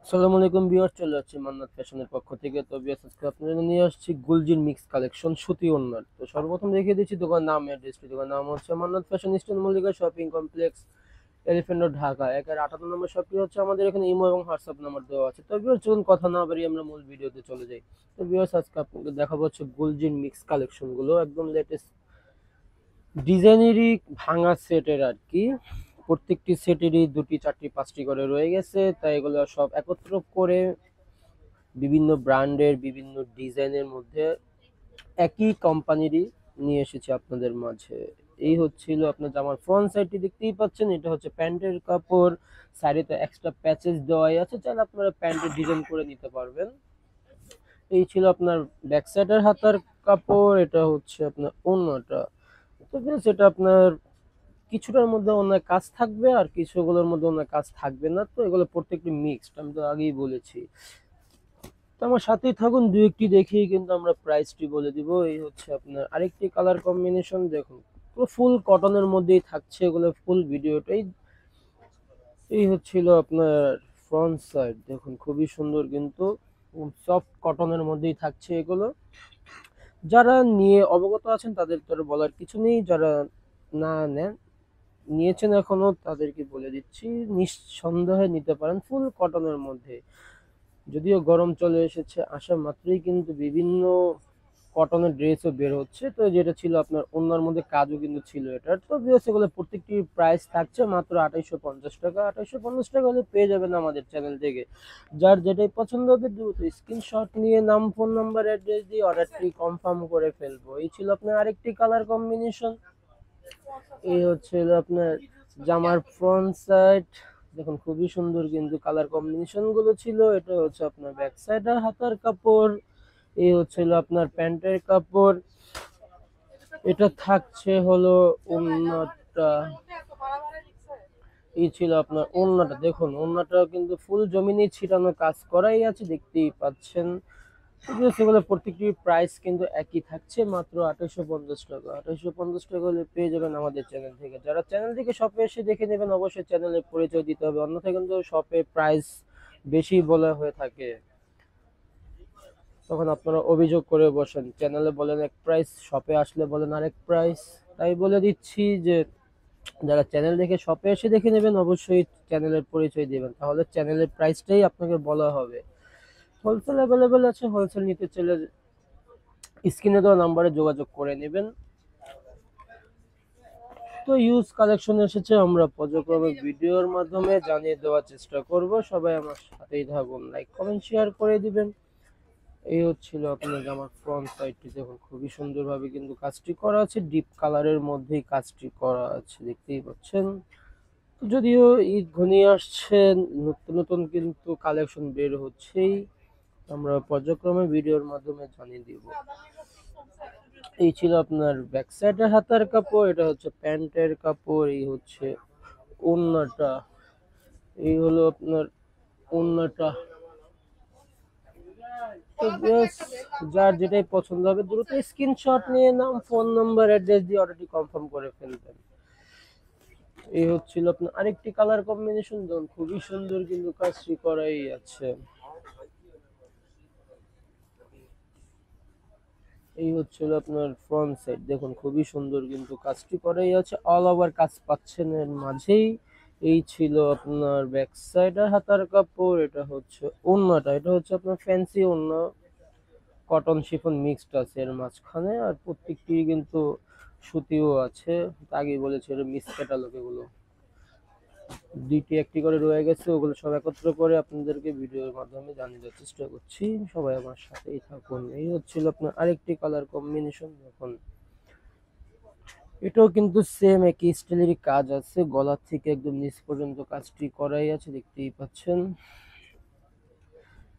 আসসালামু আলাইকুম ভিউয়ার, চলে যাচ্ছে মান্নাত ফ্যাশনের পক্ষ থেকে। তো ভিউয়ার্স, আজকে আপনাদের জন্য নিয়ে আসছি গুলজির মিক্স কালেকশন সুতি ওড়নার। তো সর্বপ্রথম দেখিয়ে দিচ্ছি দোকান নাম, অ্যাড্রেসটি। দোকান নাম হচ্ছে Mannat fashion, eastern Mallika shopping complex, elephant road, Dhaka. 58 number শপটি হচ্ছে। আমাদের এখানে ইমো এবং হোয়াটসঅ্যাপ নাম্বার দেওয়া আছে। তো ভিউয়ার্স, চলুন কথা না বাড়িয়ে আমরা মূল ভিডিওতে চলে যাই। তো ভিউয়ার্স, আজকে আপনাদের দেখাবো হচ্ছে গুলজির মিক্স কালেকশন গুলো, একদম লেটেস্ট ডিজাইনেরই ভাঙা সেটের আর কি। প্রত্যেকটি সেটেরই দুটি, চারটি, পাঁচটি করে রয়ে গেছে, তাই এগুলো সব একত্র করে বিভিন্ন ব্র্যান্ডের বিভিন্ন ডিজাইনের মধ্যে একই কোম্পানিরই নিয়ে এসেছি আপনাদের মাঝে। এই হচ্ছিল আপনার জামার ফ্রন্ট সাইডটি, দেখতেই পাচ্ছেন। এটা হচ্ছে প্যান্টের কাপড়। সাইডে তো এক্সট্রা প্যাচেস দেওয়াই আছে, চাইলে আপনারা প্যান্টের ডিজাইন করে নিতে পারবেন। এই ছিল আপনার ব্যাক সাইডের হাতার কাপড়। এটা হচ্ছে আপনার ওড়নাটা। তো বেশ, এটা আপনার কিছুটার মধ্যে অন্য কাজ থাকবে আর কিছুগুলোর মধ্যে অন্য কাজ থাকবে না। তো এগুলো প্রত্যেকটি মিক্সড, আমি তো আগেই বলেছি। তো আমার সাথেই থাকুন, দু একটি দেখেই কিন্তু আমরা প্রাইসটি বলে দিব। এই হচ্ছে আপনার আরেকটি কালার কম্বিনেশন, দেখুন পুরো ফুল কটনের মধ্যেই থাকছে এগুলো, ফুল ভিডিওটাই। এই হচ্ছিল আপনার ফ্রন্ট সাইড, দেখুন খুবই সুন্দর কিন্তু সফট কটনের মধ্যেই থাকছে এগুলো। যারা নিয়ে অবগত আছেন তাদের তো আর বলার কিছু নেই, যারা না নেন, নিয়েছেন এখনো, তাদেরকে বলে দিচ্ছি নিঃসন্দেহে নিতে পারেন ফুল কটনের মধ্যে। যদিও গরম চলে এসেছে, আসা মাত্রই কিন্তু বিভিন্ন কটনের ড্রেসও বের হচ্ছে। তো যেটা ছিল আপনার ওনার মধ্যে কাজও কিন্তু ছিল এটার। তো ভিউয়ার্স, এগুলো প্রত্যেকটির প্রাইস থাকছে মাত্র 2850 টাকা। 2850 টাকা হলে পেয়ে যাবেন আমাদের চ্যানেল থেকে। যার যেটাই পছন্দ হবে দ্রুত স্ক্রিনশট নিয়ে নাম, ফোন নাম্বার, অ্যাড্রেস দিয়ে অর্ডারটি কনফার্ম করে ফেলবো। এই ছিল আপনার আরেকটি কালার কম্বিনেশন। এই হচ্ছে হলো আপনার জামার ফ্রন্ট সাইড, দেখুন খুবই সুন্দর কিন্তু কালার কম্বিনেশন গুলো ছিল। এটা হচ্ছে আপনার ব্যাক সাইড আর হাতার কাপড়। এই হচ্ছে হলো আপনার প্যান্টের কাপড়। এটা থাকছে হলো ওড়নাটা। এই ছিল আপনার ওড়নাটা, দেখুন ওড়নাটা কিন্তু ফুল জমিনে ছিটানো কাজ করাই আছে, দেখতেই পাচ্ছেন। সেগুলো প্রত্যেকটি প্রাইস কিন্তু একই থাকছে, মাত্র 2850 টাকা। 2850 টাকা হলে পেয়ে যাবেন আমাদের চ্যানেল থেকে। যারা চ্যানেল থেকে শপে এসে দেখে নেবেন, অবশ্যই চ্যানেলের পরিচয় দিতে হবে, অন্যথায় কিন্তু শপে প্রাইস বেশি বলা হয়ে থাকে। তখন আপনারা অভিযোগ করে বসেন, চ্যানেলে বলেন এক প্রাইস, শপে আসলে বলেন আরেক প্রাইস। তাই বলে দিচ্ছি যে যারা চ্যানেল দেখে শপে এসে দেখে নেবেন, অবশ্যই চ্যানেলের পরিচয় দিবেন, তাহলে চ্যানেলের প্রাইসটাই আপনাকে বলা হবে। হোলসেল অ্যাভেলেবেল আছে, হোলসেল নিতে চলে স্ক্রিনে দেওয়া নাম্বারে যোগাযোগ করে নেবেন। তো ইউজ কালেকশন এসেছে, আমরা পর্যায়ক্রমে ভিডিওর মাধ্যমে জানিয়ে দেওয়ার চেষ্টা করব। সবাই আমার সাথেই থাকুন, লাইক কমেন্ট শেয়ার করে দিবেন। এই হচ্ছিল আপনার আমার ফ্রন্ট সাইডটি, দেখুন খুবই সুন্দরভাবে কিন্তু কাজটি করা আছে, ডিপ কালারের মধ্যেই কাজটি করা আছে, দেখতেই পাচ্ছেন। যদিও ঈদ ঘনিয়ে আসছে, নতুন নতুন কিন্তু কালেকশন বের হচ্ছেই, আমরা পর্যায়ক্রমে ভিডিওর মাধ্যমে জানিয়ে দিব। এই ছিল আপনার ব্যাক সাইডের হাতার কাপড়। এটা হচ্ছে প্যান্টের কাপড়। এই হচ্ছে ওড়নাটা। এই হলো আপনার ওড়নাটা। তো বেশ, যার যেটাই পছন্দ হবে দ্রুত স্ক্রিনশট নিয়ে নাম, ফোন নাম্বার, অ্যাড্রেস দিয়ে অর্ডারটি কনফার্ম করে ফেলবেন। এই হচ্ছিল আপনার আরেকটি কালার কম্বিনেশন, দেখুন খুবই সুন্দর কিন্তু কাজটি করাই আছে। এই হচ্ছিল আপনার ফ্রন্ট সাইড, দেখুন খুবই সুন্দর কিন্তু কাজটি করাই আছে, অল ওভার কাজ পাচ্ছেন এর মাঝেই। এই ছিল আপনার ব্যাক সাইড আর হাতার কাপড়। এটা হচ্ছে ওড়নাটা, এটা হচ্ছে আপনার ফ্যান্সি ওড়না, কটন শিফন মিক্সড আছে এর মাঝখানে। আর প্রত্যেকটি কিন্তু সুতিও আছে, আগেই বলেছি এটা মিক্স ক্যাটালগ। এগুলো দুইটি একটি করে রয়ে গেছে, ওগুলো সব একত্র করে আপনাদেরকে ভিডিওর মাধ্যমে জানিয়ে দেওয়ার চেষ্টা করছি। সবাই আমার সাথেই থাকুন। এই হচ্ছিল আপনার আরেকটি কালার কম্বিনেশন, দেখুন এটাও কিন্তু সেম একই স্টাইলেরই কাজ আছে, গলা থেকে একদম নিচ পর্যন্ত কাজটি করাই আছে, দেখতেই পাচ্ছেন।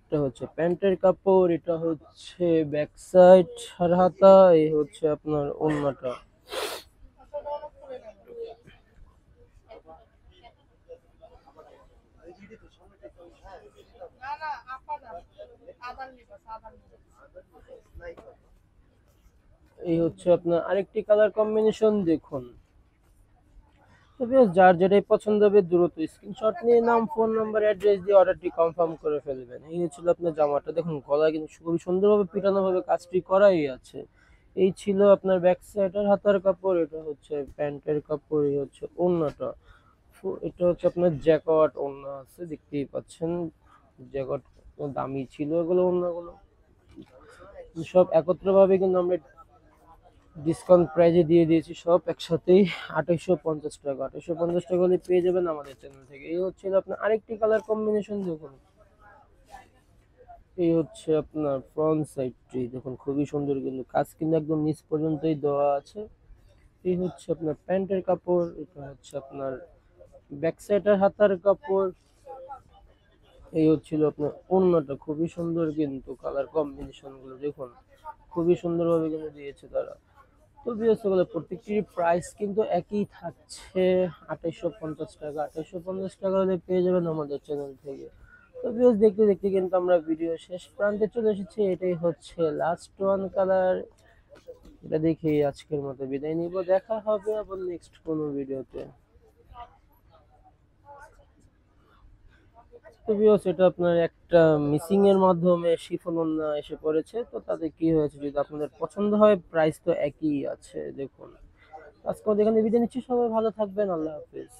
এটা হচ্ছে প্যান্টের কাপড়। এটা হচ্ছে ব্যাক সাইড আর হাতা। এই হচ্ছে আপনার ওড়নাটা। এই হচ্ছে আপনার আরেকটি কালার কম্বিনেশন, দেখুন তো বেশ, যার যেটাই পছন্দ হবে দ্রুত স্ক্রিনশট নিয়ে নাম, ফোন নাম্বার, অ্যাড্রেস দিয়ে অর্ডারটি কনফার্ম করে ফেলবেন। এই ছিল আপনার জামাটা। দেখুন গলায় কিন্তু খুবই সুন্দরভাবে পিটানো ভাবে কাজটি করাই আছে। এই ছিল আপনার ব্যাক সাইডের হাতার কাপড়, এটা হচ্ছে প্যান্টের কাপড়, এই হচ্ছে ওড়নাটা। এটা হচ্ছে আপনার জ্যাকট ওড়না আছে, দেখতেই পাচ্ছেন। জ্যাকট দামি ছিল এগুলো, ওড়নাগুলো সব একত্রভাবে কিন্তু আমরা ডিসকাউন্ট প্রাইজে দিয়ে দিয়েছি সব একসাথেই 2850 টাকা। 2850 টাকা হলে পেয়ে যাবেন আমাদের চ্যানেল থেকে। এই হচ্ছে আপনার আরেকটি কালার কম্বিনেশন, দেখুন এই হচ্ছে আপনার ফ্রন্ট সাইডটি, দেখুন খুবই সুন্দর, কিন্তু কাজ কিন্তু একদম নিচ পর্যন্তই দেওয়া আছে। এই হচ্ছে আপনার প্যান্টের কাপড়, এটা হচ্ছে আপনার ব্যাক সাইডের হাতার কাপড়। এই হচ্ছিল আপনার ওড়নাটা, খুবই সুন্দর কিন্তু কালার কম্বিনেশন গুলো দেখুন, খুবই সুন্দরভাবে কিন্তু দিয়েছে তারা। তো ভিউয়ার্স, এগুলো প্রত্যেকটির প্রাইস কিন্তু একই থাকছে 2850 টাকা। 2850 টাকা হলে পেয়ে যাবেন আমাদের চ্যানেল থেকে। তো ভিউয়ার্স, দেখতে দেখতে কিন্তু আমরা ভিডিও শেষ প্রান্তে চলে এসেছি। এটাই হচ্ছে লাস্ট ওয়ান কালার। এটা দেখেই আজকের মতো বিদায় নিব। দেখা হবে আবার নেক্সট কোনো ভিডিওতে। তো ভিউয়ার্স, এটা আপনার একটা মিসিং এর মাধ্যমে শিফন ওড়না এসে পড়েছে। তো তাতে কি হয়েছে, যদি আপনাদের পছন্দ হয় প্রাইস তো একই আছে দেখুন। আজকে আমাদের এখানে বিদায় নিচ্ছি, সবাই ভালো থাকবেন, আল্লাহ হাফেজ।